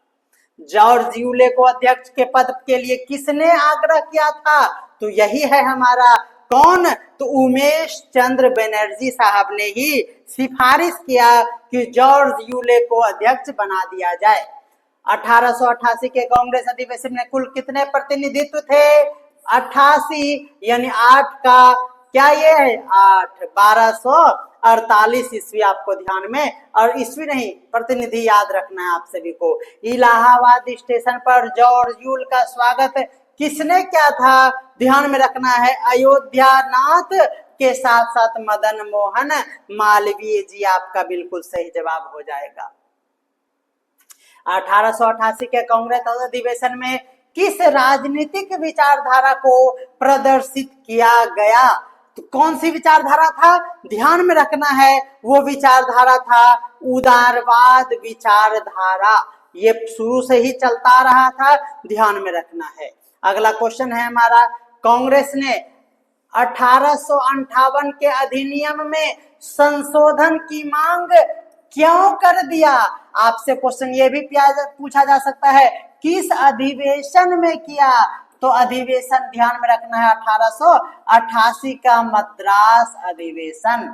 जॉर्ज यूले को अध्यक्ष के पद के लिए किसने आग्रह किया था? तो यही है हमारा कौन? तो उमेश चंद्र बनर्जी साहब ने ही सिफारिश किया कि जॉर्ज यूले को अध्यक्ष बना दिया जाए। 1888 के कांग्रेस अधिवेशन में कुल कितने प्रतिनिधित्व थे? 88 यानी 8 का क्या ये है? 8, 1248 ईस्वी आपको ध्यान में, और ईस्वी नहीं, प्रतिनिधि याद रखना है आप सभी को। इलाहाबाद स्टेशन पर जॉर्ज यूल का स्वागत किसने किया था? ध्यान में रखना है, अयोध्या नाथ के साथ साथ मदन मोहन मालवीय जी। आपका बिल्कुल सही जवाब हो जाएगा। 1888 के कांग्रेस अधिवेशन में किस राजनीतिक विचारधारा को प्रदर्शित किया गया? तो कौन सी विचारधारा था? ध्यान में रखना है, वो विचारधारा था उदारवाद विचारधारा। ये शुरू से ही चलता रहा था, ध्यान में रखना है। अगला क्वेश्चन है हमारा, कांग्रेस ने 1858 के अधिनियम में संशोधन की मांग क्यों कर दिया? आपसे क्वेश्चन ये भी पूछा जा सकता है, किस अधिवेशन में किया? तो अधिवेशन ध्यान में रखना है 1888 का मद्रास अधिवेशन।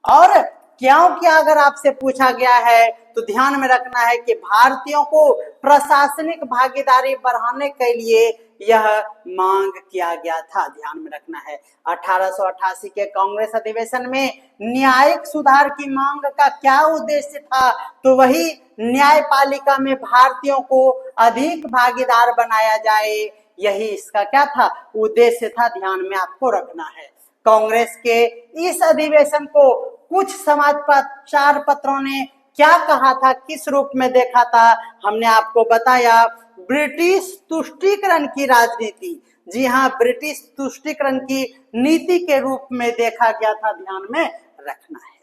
और क्यों क्या अगर आपसे पूछा गया है तो ध्यान में रखना है कि भारतीयों को प्रशासनिक भागीदारी बढ़ाने के लिए यह मांग किया गया था, ध्यान में रखना है। 1888 के कांग्रेस अधिवेशन में न्यायिक सुधार की मांग का क्या उद्देश्य था? तो वही न्यायपालिका में भारतीयों को अधिक भागीदार बनाया जाए, यही इसका क्या था? उद्देश्य था, ध्यान में आपको रखना है। कांग्रेस के इस अधिवेशन को कुछ समाचार पत्रों ने क्या कहा था, किस रूप में देखा था? हमने आपको बताया ब्रिटिश तुष्टीकरण की राजनीति। जी हाँ, ब्रिटिश तुष्टीकरण की नीति के रूप में देखा गया था, ध्यान में रखना है।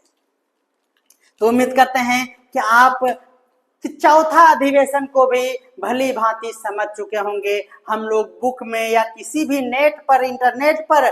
तो उम्मीद करते हैं कि आप चौथा अधिवेशन को भी भली भांति समझ चुके होंगे। हम लोग बुक में या किसी भी नेट पर, इंटरनेट पर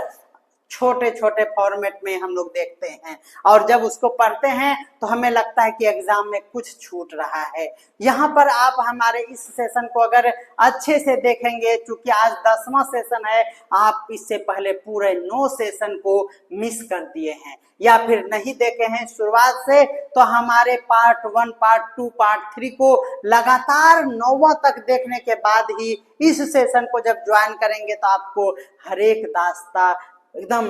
छोटे छोटे फॉर्मेट में हम लोग देखते हैं, और जब उसको पढ़ते हैं तो हमें लगता है कि एग्जाम में कुछ छूट रहा है। यहाँ पर आप हमारे इस सेशन को अगर अच्छे से देखेंगे, चूंकि आज 10वां सेशन है, आप इससे पहले पूरे 9 सेशन को मिस कर दिए हैं या फिर नहीं देखे हैं शुरुआत से, तो हमारे पार्ट 1, पार्ट 2, पार्ट 3 को लगातार 9वां तक देखने के बाद ही इस सेशन को जब ज्वाइन करेंगे तो आपको हर एक दास्ता एकदम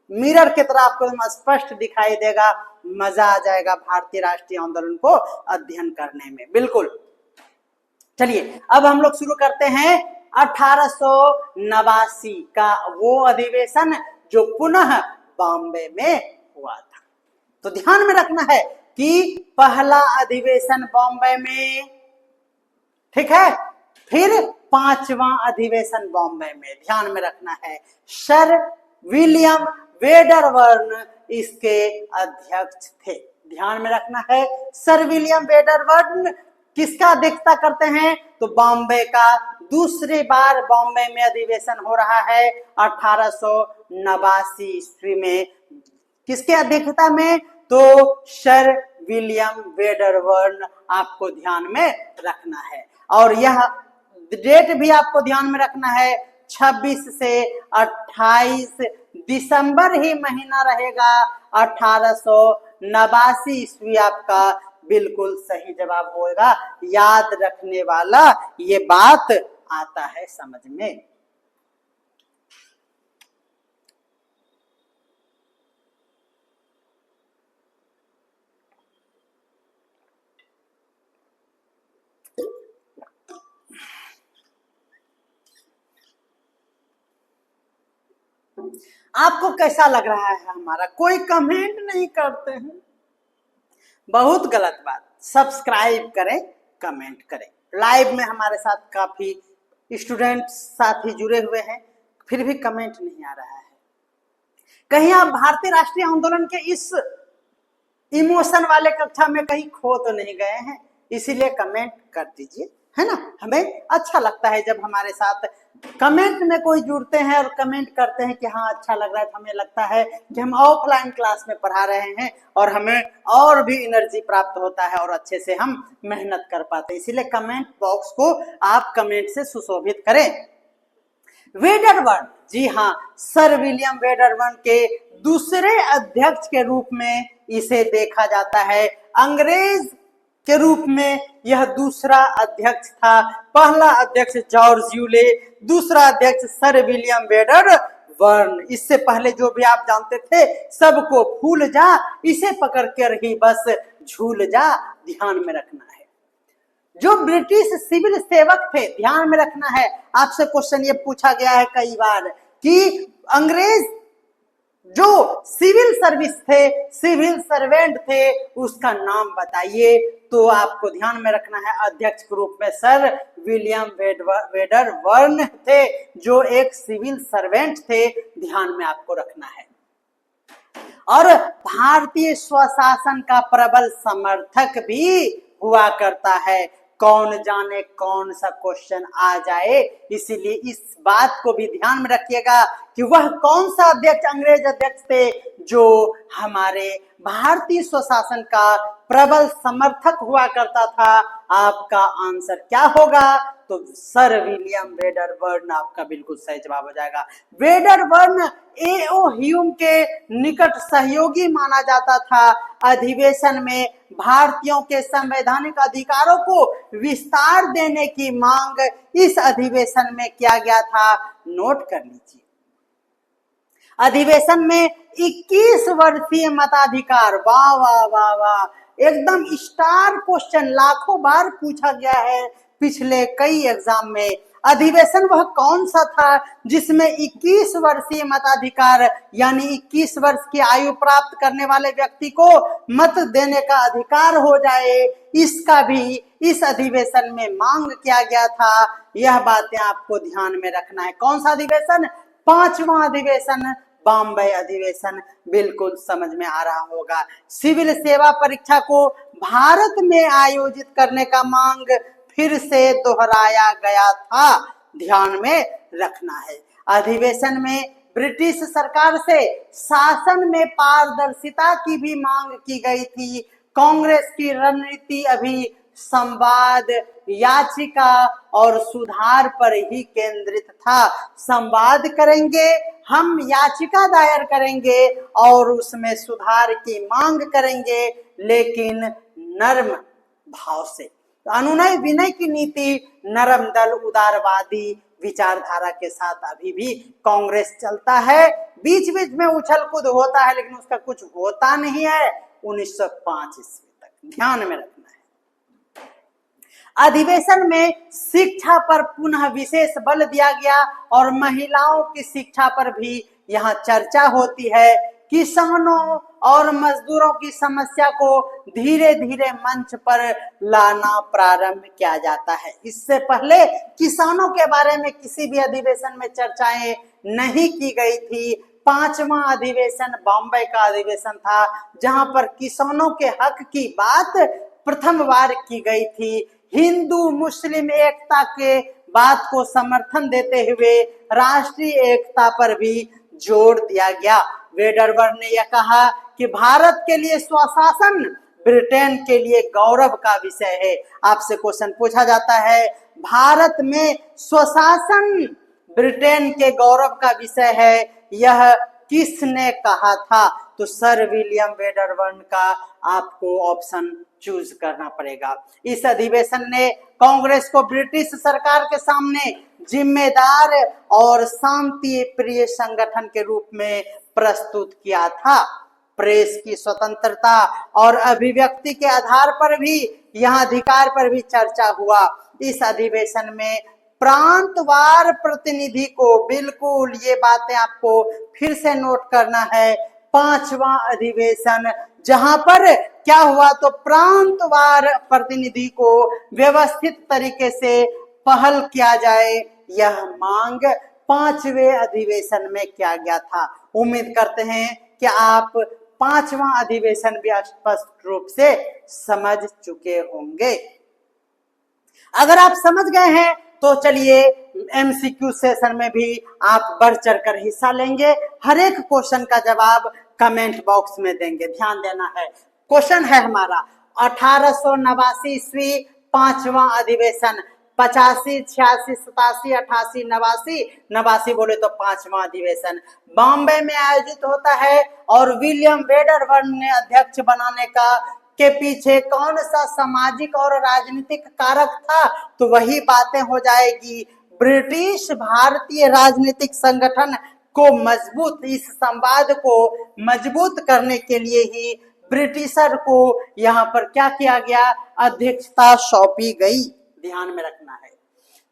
मिरर की तरह आपको एकदम स्पष्ट दिखाई देगा। मजा आ जाएगा भारतीय राष्ट्रीय आंदोलन को अध्ययन करने में, बिल्कुल। चलिए अब हम लोग शुरू करते हैं 1889 का वो अधिवेशन जो पुनः बॉम्बे में हुआ था। तो ध्यान में रखना है कि पहला अधिवेशन बॉम्बे में, ठीक है, फिर 5वां अधिवेशन बॉम्बे में, ध्यान में रखना है। सर विलियम वेडरवर्न इसके अध्यक्ष थे, ध्यान में रखना है। सर विलियम वेडरवर्न किसका अध्यक्षता करते हैं? तो बॉम्बे का दूसरी बार बॉम्बे में अधिवेशन हो रहा है 1889 ईस्वी में। किसके अध्यक्षता में? तो सर विलियम वेडरवर्न आपको ध्यान में रखना है। और यह डेट भी आपको ध्यान में रखना है, 26 से 28 दिसंबर ही महीना रहेगा 1889 ईस्वी आपका बिल्कुल सही जवाब होगा। याद रखने वाला ये बात आता है समझ में। आपको कैसा लग रहा है हमारा? कोई कमेंट नहीं करते हैं, बहुत गलत बात। सब्सक्राइब करें, कमेंट करें। लाइव में हमारे साथ काफी स्टूडेंट साथी जुड़े हुए हैं, फिर भी कमेंट नहीं आ रहा है। कहीं आप भारतीय राष्ट्रीय आंदोलन के इस इमोशन वाले कक्षा में कहीं खो तो नहीं गए हैं? इसीलिए कमेंट कर दीजिए, है ना। हमें अच्छा लगता है जब हमारे साथ कमेंट में कोई जुड़ते हैं और कमेंट करते हैं कि हाँ अच्छा लग रहा है। हमें लगता है कि हम ऑफलाइन क्लास में पढ़ा रहे हैं और हमें और भी एनर्जी प्राप्त होता है और अच्छे से हम मेहनत कर पाते हैं। इसीलिए कमेंट बॉक्स को आप कमेंट से सुशोभित करें। वेडरवर्न, जी हाँ, सर विलियम वेडरवर्न के दूसरे अध्यक्ष के रूप में इसे देखा जाता है। अंग्रेज के रूप में यह दूसरा अध्यक्ष था। पहला अध्यक्ष जॉर्ज यूले, दूसरा अध्यक्ष सर विलियम वेडरवर्न। इससे पहले जो भी आप जानते थे सबको भूल जा, इसे पकड़ कर ही बस झूल जा, ध्यान में रखना है। जो ब्रिटिश सिविल सेवक थे, ध्यान में रखना है। आपसे क्वेश्चन ये पूछा गया है कई बार कि अंग्रेज जो सिविल सर्विस थे, सिविल सर्वेंट थे, उसका नाम बताइए। तो आपको ध्यान में रखना है अध्यक्ष के रूप में सर विलियम वेडरबर्न थे, जो एक सिविल सर्वेंट थे, ध्यान में आपको रखना है। और भारतीय स्वशासन का प्रबल समर्थक भी हुआ करता है। कौन जाने कौन सा क्वेश्चन आ जाए, इसीलिए इस बात को भी ध्यान में रखिएगा कि वह कौन सा अध्यक्ष, अंग्रेज अध्यक्ष थे जो हमारे भारतीय स्वशासन का प्रबल समर्थक हुआ करता था। आपका आंसर क्या होगा? तो सर विलियम वेडरबर्न आपका बिल्कुल सही जवाब हो जाएगा। Wedderburn A.O.. ह्यूम के निकट सहयोगी माना जाता था। अधिवेशन में भारतीयों के संवैधानिक अधिकारों को विस्तार देने की मांग इस अधिवेशन में किया गया था। नोट कर लीजिए, अधिवेशन में 21 वर्षीय मताधिकार, वाह वाह वाह वाह, एकदम स्टार क्वेश्चन, लाखों बार पूछा गया है पिछले कई एग्जाम में। अधिवेशन वह कौन सा था जिसमें 21 वर्षीय मताधिकार यानी 21 वर्ष की आयु प्राप्त करने वाले व्यक्ति को मत देने का अधिकार हो जाए, इसका भी इस अधिवेशन में मांग किया गया था। यह बातें आपको ध्यान में रखना है। कौन सा अधिवेशन? 5वां अधिवेशन, बॉम्बे अधिवेशन, बिल्कुल समझ में आ रहा होगा। सिविल सेवा परीक्षा को भारत में आयोजित करने का मांग फिर से दोहराया गया था, ध्यान में रखना है। अधिवेशन में ब्रिटिश सरकार से शासन में पारदर्शिता की भी मांग की गई थी। कांग्रेस की रणनीति अभी संवाद, याचिका और सुधार पर ही केंद्रित था। संवाद करेंगे, हम याचिका दायर करेंगे और उसमें सुधार की मांग करेंगे, लेकिन नर्म भाव से। अनुनय विनय की नीति, नरम दल, उदारवादी विचारधारा के साथ अभी भी कांग्रेस चलता है। बीच बीच में उछल कूद होता है, लेकिन उसका कुछ होता नहीं है 1905 ईस्वी तक, ध्यान में रखना है। अधिवेशन में शिक्षा पर पुनः विशेष बल दिया गया और महिलाओं की शिक्षा पर भी यहाँ चर्चा होती है। किसानों और मजदूरों की समस्या को धीरे धीरे मंच पर लाना प्रारंभ किया जाता है। इससे पहले किसानों के बारे में किसी भी अधिवेशन में चर्चाएं नहीं की गई थी। 5वां अधिवेशन बॉम्बे का अधिवेशन था, जहां पर किसानों के हक की बात प्रथम बार की गई थी। हिंदू मुस्लिम एकता के बात को समर्थन देते हुए राष्ट्रीय एकता पर भी जोर दिया गया। वेडरबर्न ने यह कहा कि भारत के लिए स्वशासन ब्रिटेन के लिए गौरव का विषय है। आपसे क्वेश्चन पूछा जाता है, भारत में स्वशासन ब्रिटेन के गौरव का विषय है, यह किसने कहा था? तो सर विलियम वेडरबर्न का आपको ऑप्शन चूज करना पड़ेगा। इस अधिवेशन ने कांग्रेस को ब्रिटिश सरकार के सामने जिम्मेदार और शांति प्रिय संगठन के रूप में प्रस्तुत किया था। प्रेस की स्वतंत्रता और अभिव्यक्ति के आधार पर भी, यहाँ अधिकार पर भी चर्चा हुआ। इस अधिवेशन में प्रांतवार प्रतिनिधि को, बिल्कुल ये बातें आपको फिर से नोट करना है, 5वां अधिवेशन, जहां पर क्या हुआ तो प्रांतवार प्रतिनिधि को व्यवस्थित तरीके से पहल किया जाए, यह मांग 5वें अधिवेशन में किया गया था। उम्मीद करते हैं कि आप 5वां अधिवेशन भी स्पष्ट रूप से समझ चुके होंगे। अगर आप समझ गए हैं तो चलिए एमसीक्यू सेशन में भी आप बढ़ चढ़कर हिस्सा लेंगे। हर एक क्वेश्चन का जवाब कमेंट बॉक्स में देंगे, ध्यान देना है। क्वेश्चन है हमारा 1889 ईस्वी 5वां अधिवेशन, 85, 86, 87, 88, 89, 89 बोले तो 5वां अधिवेशन बॉम्बे में आयोजित होता है और विलियम वेडरबर्न ने अध्यक्ष बनाने का के पीछे कौन सा सामाजिक और राजनीतिक कारक था? तो वही बातें हो जाएगी। ब्रिटिश भारतीय राजनीतिक संगठन को मजबूत, इस संवाद को मजबूत करने के लिए ही ब्रिटिशर को यहाँ पर क्या किया गया? अध्यक्षता सौंपी गई, ध्यान में रखना है।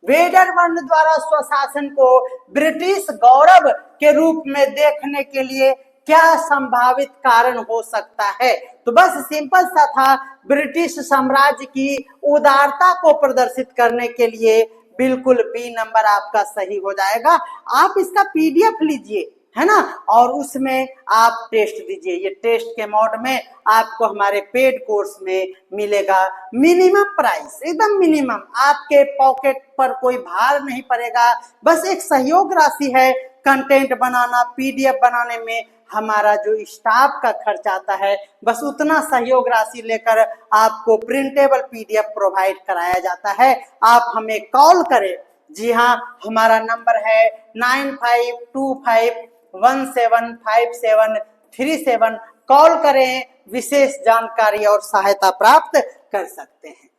वेडरबर्न द्वारा स्वशासन को ब्रिटिश गौरव के रूप में देखने के लिए क्या संभावित कारण हो सकता है। तो बस सिंपल सा था, ब्रिटिश साम्राज्य की उदारता को प्रदर्शित करने के लिए बिल्कुल बी नंबर आपका सही हो जाएगा। आप इसका पीडीएफ लीजिए, है ना, और उसमें आप टेस्ट दीजिए। ये टेस्ट के मोड में आपको हमारे पेड कोर्स में मिलेगा। मिनिमम प्राइस, एकदम मिनिमम, आपके पॉकेट पर कोई भार नहीं पड़ेगा। बस एक सहयोग राशि है, कंटेंट बनाना, पीडीएफ बनाने में हमारा जो स्टाफ का खर्च आता है, बस उतना सहयोग राशि लेकर आपको प्रिंटेबल पीडीएफ प्रोवाइड कराया जाता है। आप हमें कॉल करें। जी हाँ, हमारा नंबर है 9525175737। कॉल करें, विशेष जानकारी और सहायता प्राप्त कर सकते हैं।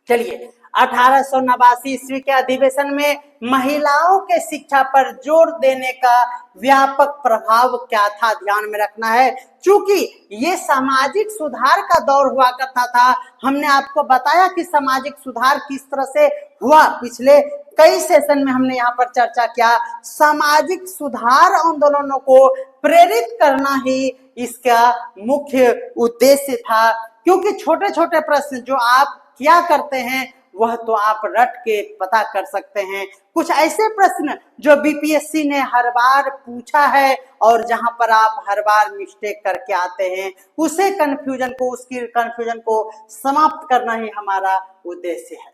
चलिए, 1889 ईस्वी के अधिवेशन में महिलाओं के शिक्षा पर जोर देने का व्यापक प्रभाव क्या था, ध्यान में रखना है। चूंकि ये सामाजिक सुधार का दौर हुआ करता था, हमने आपको बताया कि सामाजिक सुधार किस तरह से हुआ। पिछले कई सेशन में हमने यहाँ पर चर्चा किया। सामाजिक सुधार आंदोलनों को प्रेरित करना ही इसका मुख्य उद्देश्य था, क्योंकि छोटे छोटे प्रश्न जो आप क्या करते हैं वह तो आप रट के पता कर सकते हैं। कुछ ऐसे प्रश्न जो बीपीएससी ने हर बार पूछा है और जहां पर आप हर बार मिस्टेक करके आते हैं, उसकी कंफ्यूजन को समाप्त करना ही हमारा उद्देश्य है।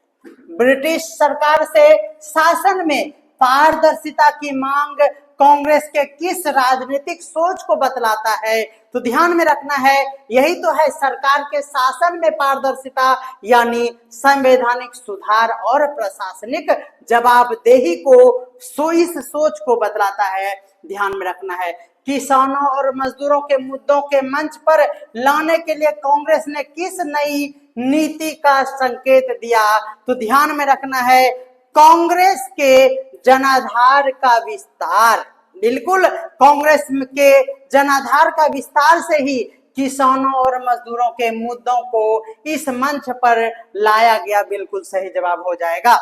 ब्रिटिश सरकार से शासन में पारदर्शिता की मांग कांग्रेस के किस राजनीतिक सोच को बतलाता है? तो ध्यान में रखना है, यही तो है सरकार के शासन में पारदर्शिता, यानी संवैधानिक सुधार और प्रशासनिक जवाबदेही को इस सोच को बतलाता है। ध्यान में रखना है, किसानों और मजदूरों के मुद्दों के मंच पर लाने के लिए कांग्रेस ने किस नई नीति का संकेत दिया? तो ध्यान में रखना है, कांग्रेस के जनाधार का विस्तार। बिल्कुल, कांग्रेस के जनाधार का विस्तार से ही किसानों और मजदूरों के मुद्दों को इस मंच पर लाया गया। बिल्कुल सही जवाब हो जाएगा।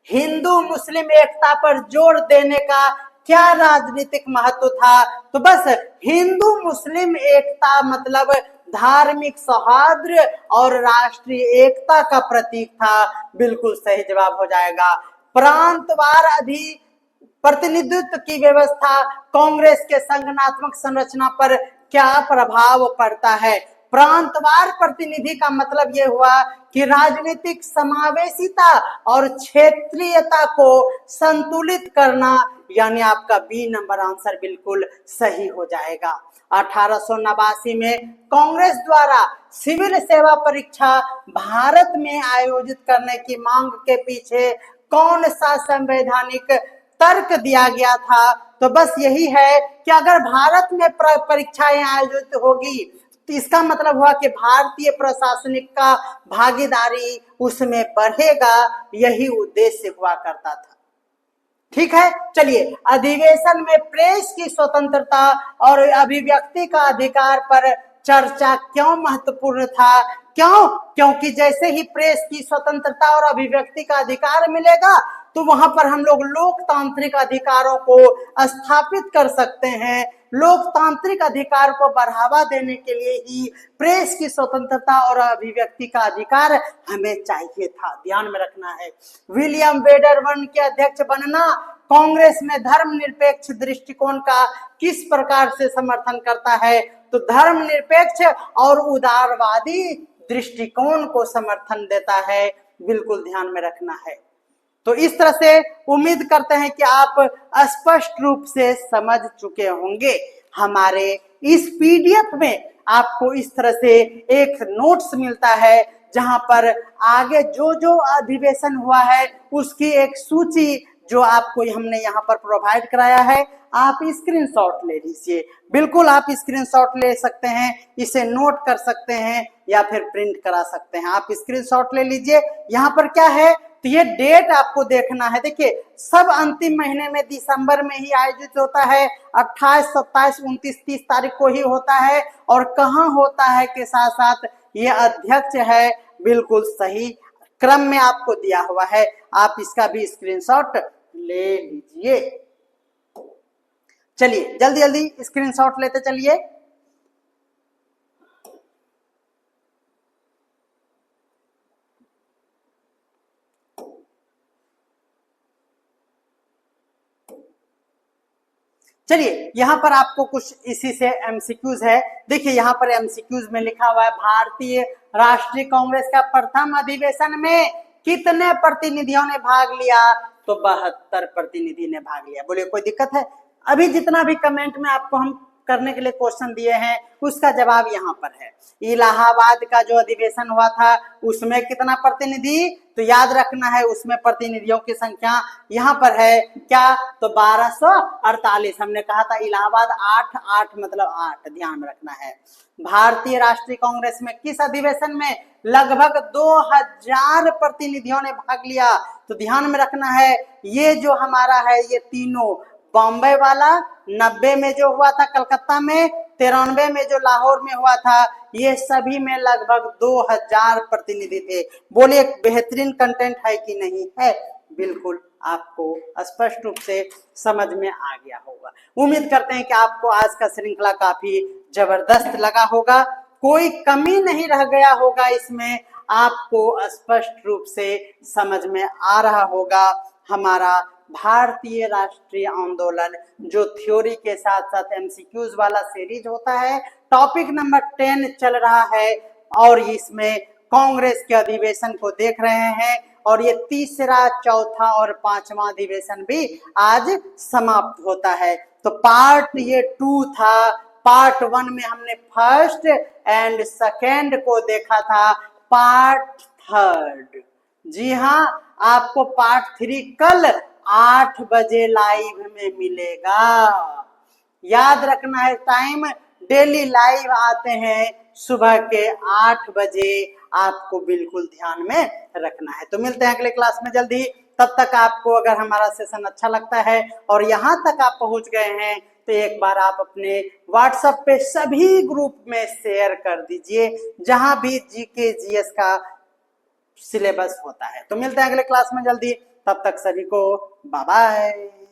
हिंदू मुस्लिम एकता पर जोर देने का क्या राजनीतिक महत्व था? तो बस हिंदू मुस्लिम एकता मतलब धार्मिक सौहार्द और राष्ट्रीय एकता का प्रतीक था। बिल्कुल सही जवाब हो जाएगा। प्रांतवार प्रतिनिधित्व की व्यवस्था कांग्रेस के संगठनात्मक संरचना पर क्या प्रभाव पड़ता है? प्रांतवार प्रतिनिधि का मतलब यह हुआ कि राजनीतिक समावेशिता और क्षेत्रीयता को संतुलित करना, यानी आपका बी नंबर आंसर बिल्कुल सही हो जाएगा। 1889 में कांग्रेस द्वारा सिविल सेवा परीक्षा भारत में आयोजित करने की मांग के पीछे कौन सा संवैधानिक तर्क दिया गया था? तो बस यही है कि अगर भारत में परीक्षाएं आयोजित होगी तो इसका मतलब हुआ कि भारतीय प्रशासनिक का भागीदारी उसमें बढ़ेगा। यही उद्देश्य हुआ करता था। ठीक है, चलिए, अधिवेशन में प्रेस की स्वतंत्रता और अभिव्यक्ति का अधिकार पर चर्चा क्यों महत्वपूर्ण था? क्यों? क्योंकि जैसे ही प्रेस की स्वतंत्रता और अभिव्यक्ति का अधिकार मिलेगा तो वहां पर हम लोग लोकतांत्रिक अधिकारों को स्थापित कर सकते हैं। लोकतांत्रिक अधिकार को बढ़ावा देने के लिए ही प्रेस की स्वतंत्रता और अभिव्यक्ति का अधिकार हमें चाहिए था। ध्यान में रखना है। विलियम वेडरबर्न के अध्यक्ष बनना कांग्रेस में धर्मनिरपेक्ष दृष्टिकोण का किस प्रकार से समर्थन करता है? तो धर्मनिरपेक्ष और उदारवादी दृष्टिकोण को समर्थन देता है। बिल्कुल ध्यान में रखना है। तो इस तरह से उम्मीद करते हैं कि आप स्पष्ट रूप से समझ चुके होंगे। हमारे इस पीडीएफ में आपको इस तरह से एक नोट्स मिलता है जहां पर आगे जो जो अधिवेशन हुआ है उसकी एक सूची जो आपको हमने यहाँ पर प्रोवाइड कराया है, आप स्क्रीनशॉट ले लीजिए। बिल्कुल आप स्क्रीनशॉट ले सकते हैं, इसे नोट कर सकते हैं या फिर प्रिंट करा सकते हैं। आप स्क्रीनशॉट ले लीजिए। यहाँ पर क्या है, तो ये डेट आपको देखना है। देखिए, सब अंतिम महीने में दिसंबर में ही आयोजित होता है। 28, 27, 29, 30 तारीख को ही होता है। और कहाँ होता है के साथ साथ ये अध्यक्ष है, बिल्कुल सही क्रम में आपको दिया हुआ है। आप इसका भी स्क्रीनशॉट ले लीजिए। चलिए जल्दी जल्दी स्क्रीनशॉट लेते चलिए। चलिए यहां पर आपको कुछ इसी से एमसीक्यूज है। देखिए यहां पर एमसीक्यूज में लिखा हुआ है भारतीय राष्ट्रीय कांग्रेस का प्रथम अधिवेशन में कितने प्रतिनिधियों ने भाग लिया? तो 72 प्रतिनिधि ने भाग लिया। बोलिए कोई दिक्कत है? अभी जितना भी कमेंट में आपको हम करने के लिए क्वेश्चन दिए हैं उसका जवाब यहाँ पर है। इलाहाबाद का जो अधिवेशन हुआ था उसमें कितना प्रतिनिधि? तो याद रखना है उसमें प्रतिनिधियों की संख्या यहाँ पर है क्या? तो 1248। हमने कहा था इलाहाबाद 8 मतलब 8, ध्यान में रखना है। भारतीय राष्ट्रीय कांग्रेस में किस अधिवेशन में लगभग 2000 प्रतिनिधियों ने भाग लिया? तो ध्यान में रखना है ये जो हमारा है ये तीनों, बॉम्बे वाला 90 में जो हुआ था कलकत्ता में, 93 में जो लाहौर में हुआ था, ये सभी में लगभग 2000 प्रतिनिधि थे। बोलिए बेहतरीन कंटेंट है कि नहीं है? बिल्कुल आपको स्पष्ट रूप से समझ में आ गया होगा। उम्मीद करते हैं कि आपको आज का श्रृंखला काफी जबरदस्त लगा होगा, कोई कमी नहीं रह गया होगा इसमें, आपको स्पष्ट रूप से समझ में आ रहा होगा। हमारा भारतीय राष्ट्रीय आंदोलन जो थ्योरी के साथ साथ एमसीक्यूज वाला सीरीज होता है, टॉपिक नंबर 10 चल रहा है और इसमें कांग्रेस के अधिवेशन को देख रहे हैं और ये तीसरा, चौथा और पांचवा अधिवेशन भी आज समाप्त होता है। तो पार्ट ये 2 था। पार्ट 1 में हमने फर्स्ट एंड सेकेंड को देखा था। पार्ट 3, जी हाँ, आपको पार्ट 3 कल 8 बजे लाइव में मिलेगा। याद रखना है टाइम, डेली लाइव आते हैं सुबह के 8 बजे, आपको बिल्कुल ध्यान में रखना है। तो मिलते हैं अगले क्लास में जल्दी। तब तक आपको अगर हमारा सेशन अच्छा लगता है और यहाँ तक आप पहुंच गए हैं तो एक बार आप अपने व्हाट्सएप पे सभी ग्रुप में शेयर कर दीजिए जहां भी जीके जीएस का सिलेबस होता है। तो मिलते हैं अगले क्लास में जल्दी, तब तक सभी को बाय बाय।